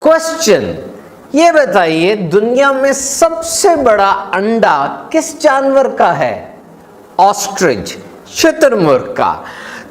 Question, ये बताइए दुनिया में सबसे बड़ा अंडा किस जानवर का है? ऑस्ट्रिच, शुतुरमुर्ग का।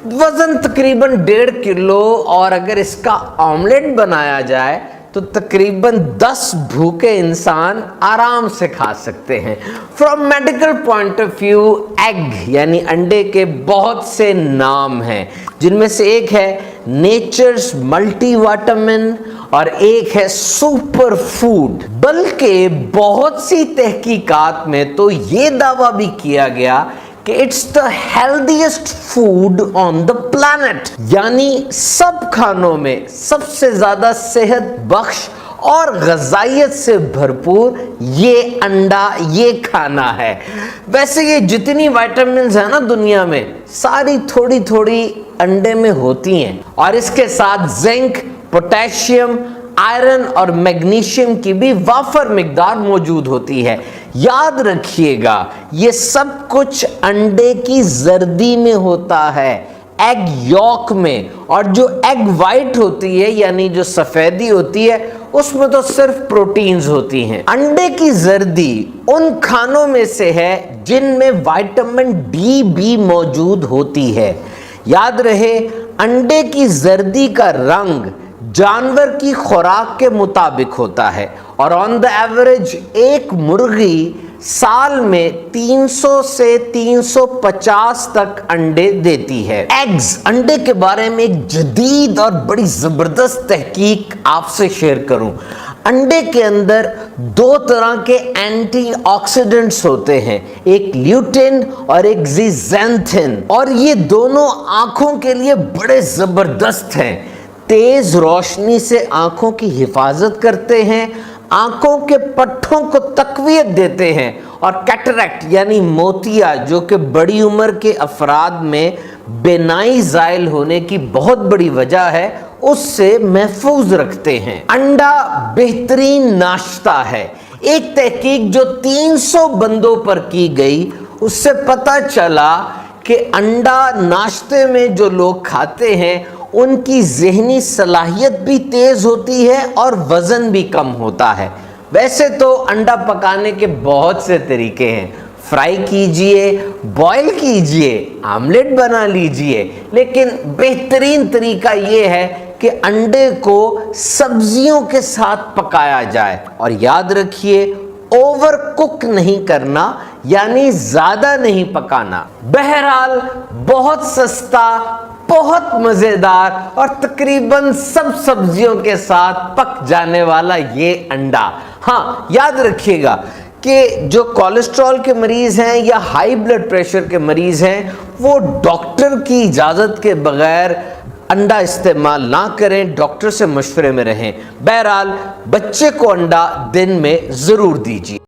वजन तकरीबन 1.5 किलो और अगर इसका ऑमलेट बनाया जाए तो तकरीबन 10 भूखे इंसान आराम से खा सकते हैं। From medical point of view egg यानी अंडे के बहुत से नाम हैं, जिनमें से एक है नेचर्स मल्टीविटामिन और एक है सुपर फूड। बल्कि बहुत सी तहकीकात में तो ये दावा भी किया गया कि it's the healthiest food on the planet, यानी सब खानों में सबसे ज्यादा सेहत बख्श और ग़िज़ाइयत से भरपूर ये अंडा, ये खाना है। वैसे ये जितनी विटामिन्स है ना दुनिया में, सारी थोड़ी थोड़ी अंडे में होती हैं और इसके साथ जिंक, पोटेशियम, आयरन और मैग्नीशियम की भी वाफर मिकदार मौजूद होती है। याद रखिएगा ये सब कुछ अंडे की जर्दी में होता है, एग यॉक में, और जो एग वाइट होती है यानी जो सफेदी होती है उसमें तो सिर्फ प्रोटीन्स होती हैं। अंडे की जर्दी उन खानों में से है जिनमें विटामिन डी भी मौजूद होती है। याद रहे अंडे की जर्दी का रंग जानवर की खुराक के मुताबिक होता है और ऑन द एवरेज एक मुर्गी साल में 300 से 350 तक अंडे देती है। एग्स, अंडे के बारे में एक जदीद और बड़ी जबरदस्त तहकीक आपसे शेयर करूं। अंडे के अंदर 2 तरह के एंटीऑक्सीडेंट्स होते हैं, एक ल्यूटिन और एक ज़ीज़ैंथिन, और ये दोनों आंखों के लिए बड़े जबरदस्त हैं। तेज रोशनी से आंखों की हिफाजत करते हैं, आंखों के पट्टों को तकवीयत देते हैं और कैटरैक्ट यानी मोतिया, जो कि बड़ी उम्र के अफराद में बेनाई ज़ाइल होने की बहुत बड़ी वजह है, उससे महफूज रखते हैं। अंडा बेहतरीन नाश्ता है। एक तहकीक जो 300 बंदों पर की गई, उससे पता चला कि अंडा नाश्ते में जो लोग खाते हैं उनकी ज़हनी सलाहियत भी तेज़ होती है और वज़न भी कम होता है। वैसे तो अंडा पकाने के बहुत से तरीके हैं, फ्राई कीजिए, बॉयल कीजिए, आमलेट बना लीजिए, लेकिन बेहतरीन तरीका ये है कि अंडे को सब्जियों के साथ पकाया जाए। और याद रखिए ओवर कुक नहीं करना, यानी ज़्यादा नहीं पकाना। बहरहाल बहुत सस्ता, बहुत मज़ेदार और तकरीबन सब सब्जियों के साथ पक जाने वाला ये अंडा। हाँ, याद रखिएगा कि जो कोलेस्ट्रॉल के मरीज़ हैं या हाई ब्लड प्रेशर के मरीज़ हैं, वो डॉक्टर की इजाज़त के बगैर अंडा इस्तेमाल ना करें, डॉक्टर से मशवरे में रहें। बहरहाल बच्चे को अंडा दिन में ज़रूर दीजिए।